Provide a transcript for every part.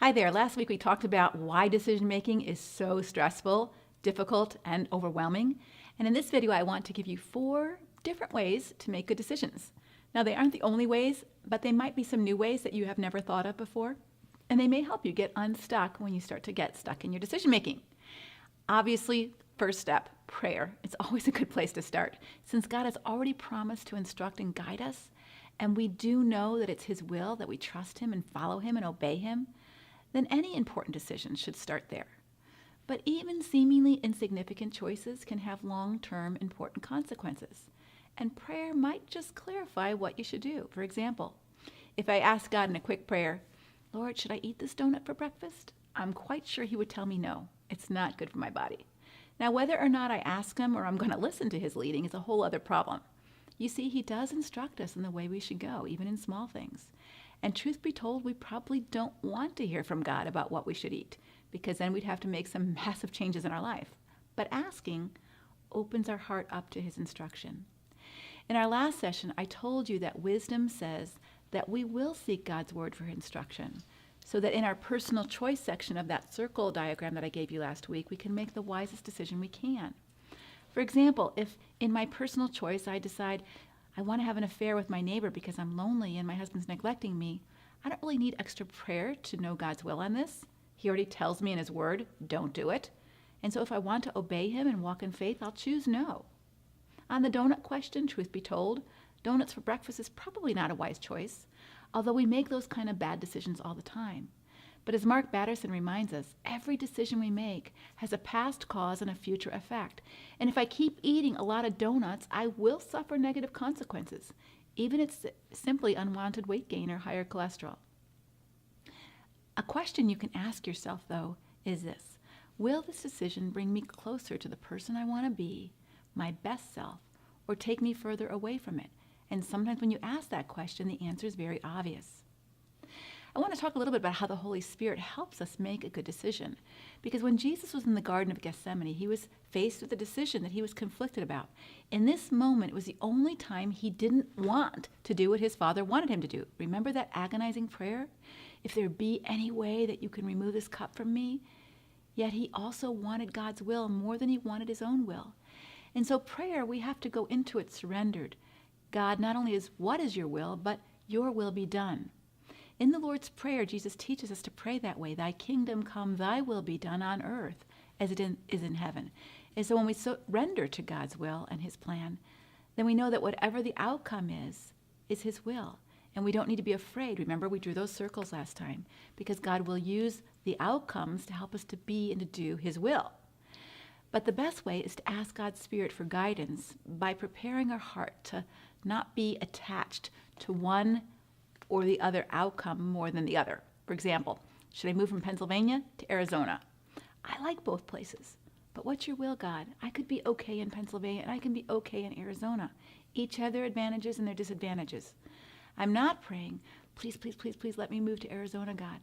Hi there. Last week we talked about why decision making is so stressful, difficult, and overwhelming. And in this video, I want to give you 4 different ways to make good decisions. Now, they aren't the only ways, but they might be some new ways that you have never thought of before. And they may help you get unstuck when you start to get stuck in your decision making. Obviously, first step, prayer. It's always a good place to start, since God has already promised to instruct and guide us, and we do know that it's His will that we trust Him and follow Him and obey Him, then any important decision should start there. But even seemingly insignificant choices can have long-term important consequences, and prayer might just clarify what you should do. For example, if I ask God in a quick prayer, "Lord, should I eat this donut for breakfast?" I'm quite sure He would tell me no. It's not good for my body. Now, whether or not I ask Him or I'm going to listen to His leading is a whole other problem. You see, He does instruct us in the way we should go, even in small things. And truth be told, we probably don't want to hear from God about what we should eat, because then we'd have to make some massive changes in our life. But asking opens our heart up to His instruction. In our last session, I told you that wisdom says that we will seek God's word for instruction, so that in our personal choice section of that circle diagram that I gave you last week, we can make the wisest decision we can. For example, if in my personal choice I decide I want to have an affair with my neighbor because I'm lonely and my husband's neglecting me, I don't really need extra prayer to know God's will on this. He already tells me in His word, don't do it. And so if I want to obey Him and walk in faith, I'll choose no. On the donut question, truth be told, donuts for breakfast is probably not a wise choice, although we make those kind of bad decisions all the time. But as Mark Batterson reminds us, every decision we make has a past cause and a future effect. And if I keep eating a lot of donuts, I will suffer negative consequences, even if it's simply unwanted weight gain or higher cholesterol. A question you can ask yourself, though, is this: will this decision bring me closer to the person I want to be, my best self, or take me further away from it? And sometimes when you ask that question, the answer is very obvious. I want to talk a little bit about how the Holy Spirit helps us make a good decision. Because when Jesus was in the Garden of Gethsemane, He was faced with a decision that He was conflicted about. In this moment, it was the only time He didn't want to do what His Father wanted Him to do. Remember that agonizing prayer? If there be any way that you can remove this cup from me? Yet He also wanted God's will more than He wanted His own will. And so prayer, we have to go into it surrendered. God, not only is what is your will, but your will be done. In the Lord's Prayer, Jesus teaches us to pray that way: Thy kingdom come, Thy will be done on earth as it is in heaven. And so when we surrender to God's will and His plan, then we know that whatever the outcome is His will. And we don't need to be afraid. Remember, we drew those circles last time, because God will use the outcomes to help us to be and to do His will. But the best way is to ask God's Spirit for guidance by preparing our heart to not be attached to one or the other outcome more than the other. For example, should I move from Pennsylvania to Arizona? I like both places, but what's your will, God? I could be okay in Pennsylvania and I can be okay in Arizona. Each have their advantages and their disadvantages. I'm not praying, please, please, please, please let me move to Arizona, God.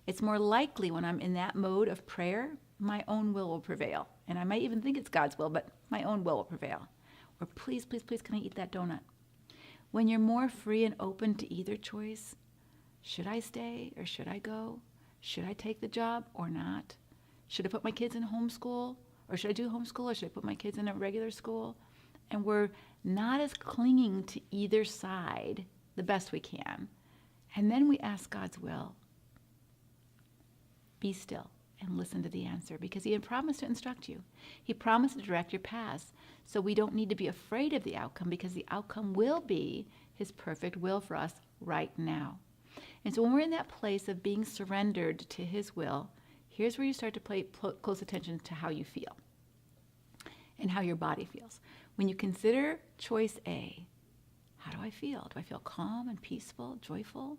It's more likely when I'm in that mode of prayer, my own will prevail. And I might even think it's God's will, but my own will prevail. Or please, please, please, can I eat that donut? When you're more free and open to either choice, should I stay or should I go? Should I take the job or not? Should I put my kids in homeschool? Or should I do homeschool, or should I put my kids in a regular school? And we're not as clinging to either side the best we can. And then we ask God's will. Be still and listen to the answer, because He had promised to instruct you. He promised to direct your paths. So we don't need to be afraid of the outcome, because the outcome will be His perfect will for us right now. And so when we're in that place of being surrendered to His will, here's where you start to pay close attention to how you feel and how your body feels. When you consider choice A, how do I feel? Do I feel calm and peaceful, joyful?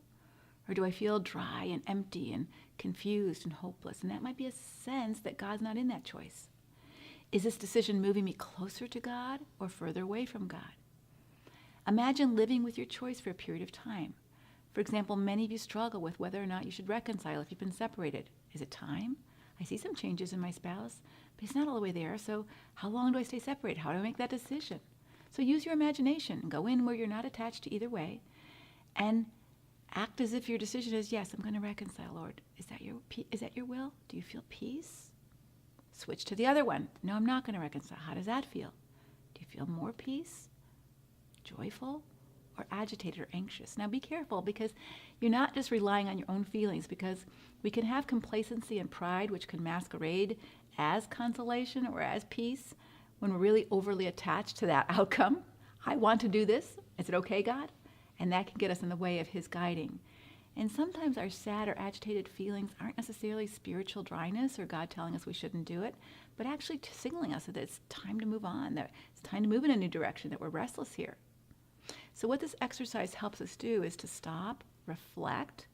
Or do I feel dry and empty and confused and hopeless? And that might be a sense that God's not in that choice. Is this decision moving me closer to God or further away from God? Imagine living with your choice for a period of time. For example, many of you struggle with whether or not you should reconcile if you've been separated. Is it time? I see some changes in my spouse, but he's not all the way there. So how long do I stay separated? How do I make that decision? So use your imagination. Go in where you're not attached to either way, and Act as if your decision is, yes, I'm going to reconcile, Lord. Is that your will? Do you feel peace? Switch to the other one. No, I'm not going to reconcile. How does that feel? Do you feel more peace, joyful, or agitated or anxious? Now be careful, because you're not just relying on your own feelings, because we can have complacency and pride, which can masquerade as consolation or as peace when we're really overly attached to that outcome. I want to do this. Is it okay, God? And that can get us in the way of his guiding. And sometimes our sad or agitated feelings aren't necessarily spiritual dryness or God telling us we shouldn't do it, but actually signaling us that it's time to move on, that it's time to move in a new direction, that we're restless here. So what this exercise helps us do is to stop, reflect,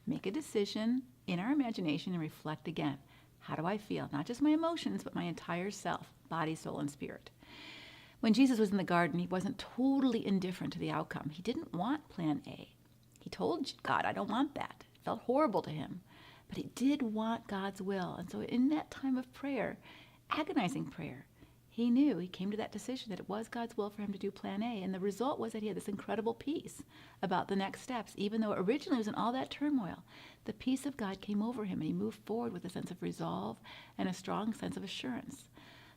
make a decision in our imagination, and reflect again. How do I feel? Not just my emotions, but my entire self, body, soul, and spirit. When Jesus was in the garden, he wasn't totally indifferent to the outcome. He didn't want plan A. He told God, I don't want that. It felt horrible to him. But he did want God's will. And so in that time of prayer, agonizing prayer, he knew, he came to that decision that it was God's will for him to do plan A. And the result was that he had this incredible peace about the next steps. Even though originally it was in all that turmoil, the peace of God came over him, and he moved forward with a sense of resolve and a strong sense of assurance.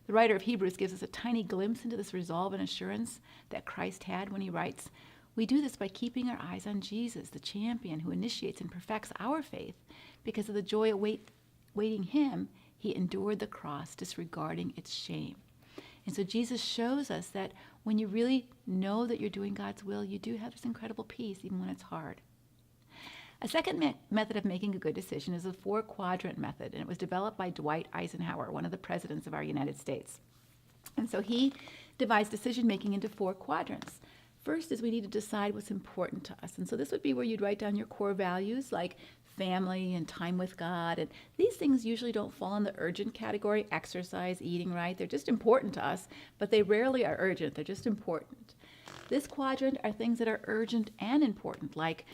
The writer of Hebrews gives us a tiny glimpse into this resolve and assurance that Christ had when he writes, "We do this by keeping our eyes on Jesus, the champion who initiates and perfects our faith. Because of the joy awaiting him, he endured the cross, disregarding its shame." And so Jesus shows us that when you really know that you're doing God's will, you do have this incredible peace, even when it's hard. A second method of making a good decision is the 4-quadrant method, and it was developed by Dwight Eisenhower, one of the presidents of our United States. And so he divides decision-making into 4 quadrants. First is we need to decide what's important to us. And so this would be where you'd write down your core values, like family and time with God. And these things usually don't fall in the urgent category: exercise, eating right. They're just important to us, but they rarely are urgent. They're just important. This quadrant are things that are urgent and important, like,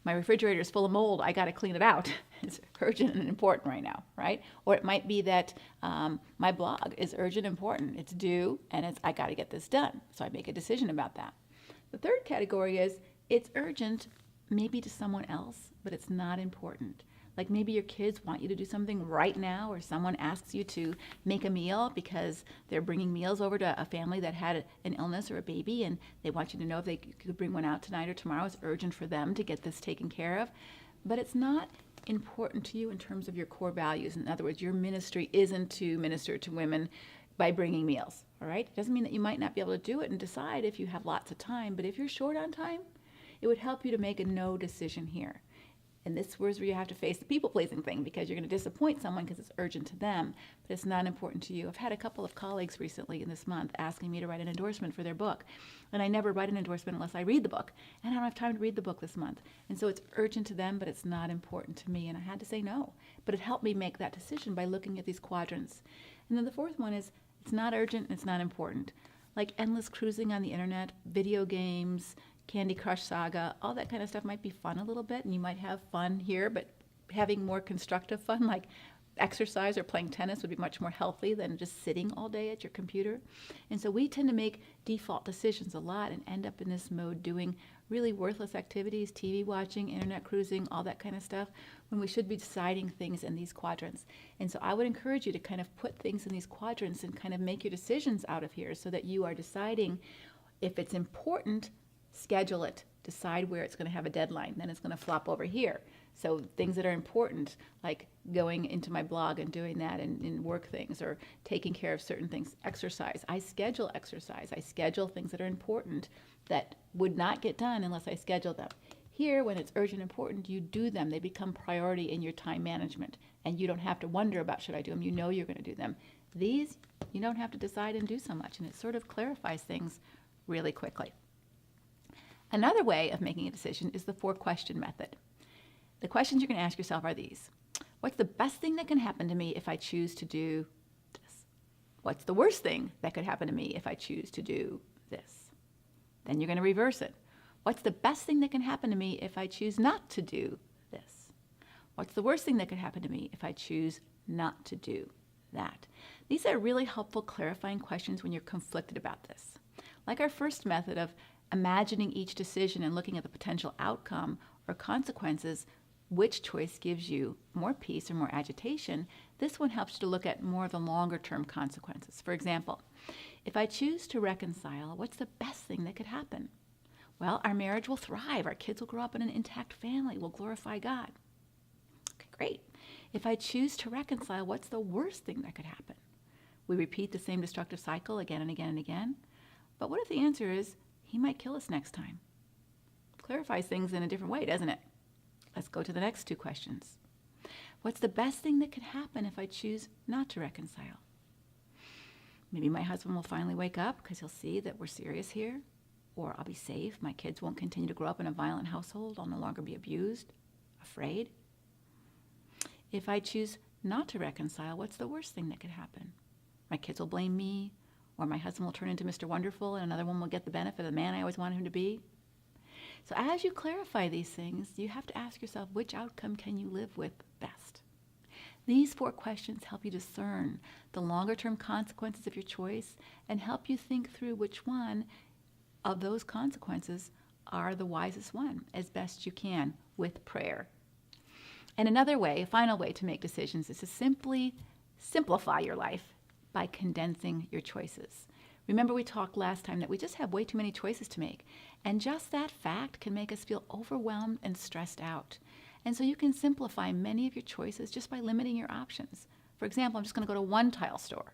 my refrigerator is full of mold, I got to clean it out. It's urgent and important right now, right? Or it might be that my blog is urgent and important. It's due, and I got to get this done. So I make a decision about that. The third category is it's urgent maybe to someone else, but it's not important. Like maybe your kids want you to do something right now, or someone asks you to make a meal because they're bringing meals over to a family that had an illness or a baby, and they want you to know if they could bring one out tonight or tomorrow. It's urgent for them to get this taken care of. But it's not important to you in terms of your core values. In other words, your ministry isn't to minister to women by bringing meals, all right? It doesn't mean that you might not be able to do it and decide if you have lots of time, but if you're short on time, it would help you to make a no decision here. And this is where you have to face the people-pleasing thing, because you're going to disappoint someone because it's urgent to them, but it's not important to you. I've had a couple of colleagues recently in this month asking me to write an endorsement for their book. And I never write an endorsement unless I read the book. And I don't have time to read the book this month. And so it's urgent to them, but it's not important to me. And I had to say no. But it helped me make that decision by looking at these quadrants. And then the fourth one is it's not urgent and it's not important. Like endless cruising on the internet, video games, Candy Crush Saga, all that kind of stuff might be fun a little bit, and you might have fun here, but having more constructive fun, like exercise or playing tennis, would be much more healthy than just sitting all day at your computer. And so we tend to make default decisions a lot and end up in this mode doing really worthless activities, TV watching, internet cruising, all that kind of stuff, when we should be deciding things in these quadrants. And so I would encourage you to kind of put things in these quadrants and kind of make your decisions out of here so that you are deciding if it's important. Schedule it, decide where it's going to have a deadline, then it's going to flop over here. So things that are important, like going into my blog and doing that in work things, or taking care of certain things. Exercise, I schedule exercise. I schedule things that are important that would not get done unless I schedule them. Here, when it's urgent and important, you do them. They become priority in your time management, and you don't have to wonder about should I do them. You know you're going to do them. These, you don't have to decide and do so much, and it sort of clarifies things really quickly. Another way of making a decision is the 4-question method. The questions you're going to ask yourself are these. What's the best thing that can happen to me if I choose to do this? What's the worst thing that could happen to me if I choose to do this? Then you're going to reverse it. What's the best thing that can happen to me if I choose not to do this? What's the worst thing that could happen to me if I choose not to do that? These are really helpful clarifying questions when you're conflicted about this. Like our first method of imagining each decision and looking at the potential outcome or consequences, which choice gives you more peace or more agitation, this one helps you to look at more of the longer term consequences. For example, if I choose to reconcile, what's the best thing that could happen? Well, our marriage will thrive. Our kids will grow up in an intact family. We'll glorify God. Okay, great. If I choose to reconcile, what's the worst thing that could happen? We repeat the same destructive cycle again and again and again. But what if the answer is, he might kill us next time? Clarifies things in a different way, doesn't it? Let's go to the next two questions. What's the best thing that could happen if I choose not to reconcile? Maybe my husband will finally wake up because he'll see that we're serious here. Or I'll be safe. My kids won't continue to grow up in a violent household. I'll no longer be abused, afraid. If I choose not to reconcile, what's the worst thing that could happen? My kids will blame me, or my husband will turn into Mr. Wonderful, and another one will get the benefit of the man I always wanted him to be. So as you clarify these things, you have to ask yourself, which outcome can you live with best? These 4 questions help you discern the longer-term consequences of your choice and help you think through which one of those consequences are the wisest one as best you can with prayer. And another way, a final way to make decisions is to simply simplify your life by condensing your choices. Remember we talked last time that we just have way too many choices to make, and just that fact can make us feel overwhelmed and stressed out. And so you can simplify many of your choices just by limiting your options. For example, I'm just going to go to one tile store.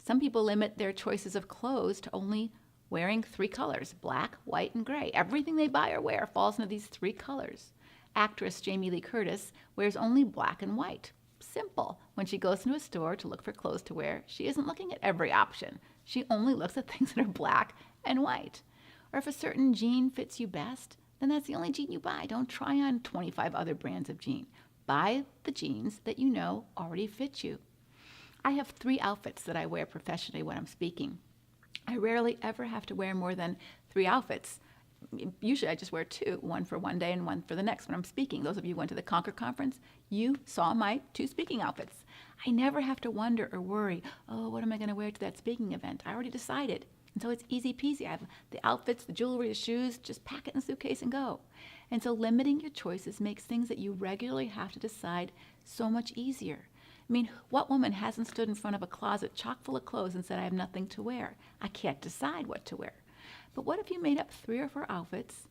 Some people limit their choices of clothes to only wearing 3 colors, black, white, and gray. Everything they buy or wear falls into these 3 colors. Actress Jamie Lee Curtis wears only black and white. Simple. When she goes into a store to look for clothes to wear, she isn't looking at every option. She only looks at things that are black and white. Or if a certain jean fits you best, then that's the only jean you buy. Don't try on 25 other brands of jean. Buy the jeans that you know already fit you. I have 3 outfits that I wear professionally when I'm speaking. I rarely ever have to wear more than 3 outfits. Usually I just wear 2, one for one day and one for the next when I'm speaking. Those of you who went to the Conquer conference, you saw my 2 speaking outfits. I never have to wonder or worry, oh, what am I going to wear to that speaking event? I already decided. And so it's easy peasy. I have the outfits, the jewelry, the shoes, just pack it in a suitcase and go. And so limiting your choices makes things that you regularly have to decide so much easier. I mean, what woman hasn't stood in front of a closet chock full of clothes and said, I have nothing to wear? I can't decide what to wear. But what if you made up 3 or 4 outfits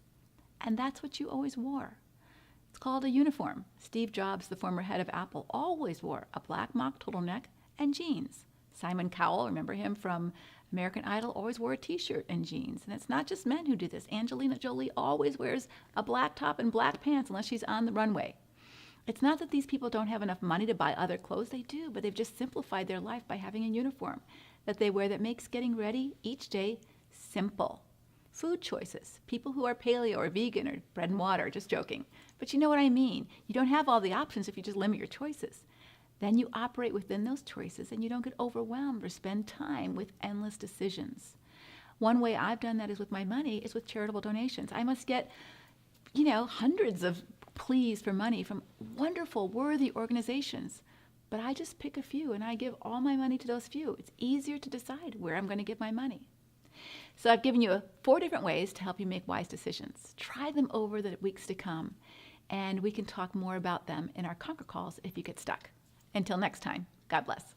and that's what you always wore? It's called a uniform. Steve Jobs, the former head of Apple, always wore a black mock turtleneck and jeans. Simon Cowell, remember him from American Idol, always wore a t-shirt and jeans. And it's not just men who do this. Angelina Jolie always wears a black top and black pants unless she's on the runway. It's not that these people don't have enough money to buy other clothes. They do, but they've just simplified their life by having a uniform that they wear that makes getting ready each day simple. Food choices. People who are paleo or vegan or bread and water, just joking. But you know what I mean. You don't have all the options if you just limit your choices. Then you operate within those choices and you don't get overwhelmed or spend time with endless decisions. One way I've done that is with my money is with charitable donations. I must get, hundreds of pleas for money from wonderful, worthy organizations. But I just pick a few and I give all my money to those few. It's easier to decide where I'm going to give my money. So I've given you 4 different ways to help you make wise decisions. Try them over the weeks to come, and we can talk more about them in our Conquer calls if you get stuck. Until next time, God bless.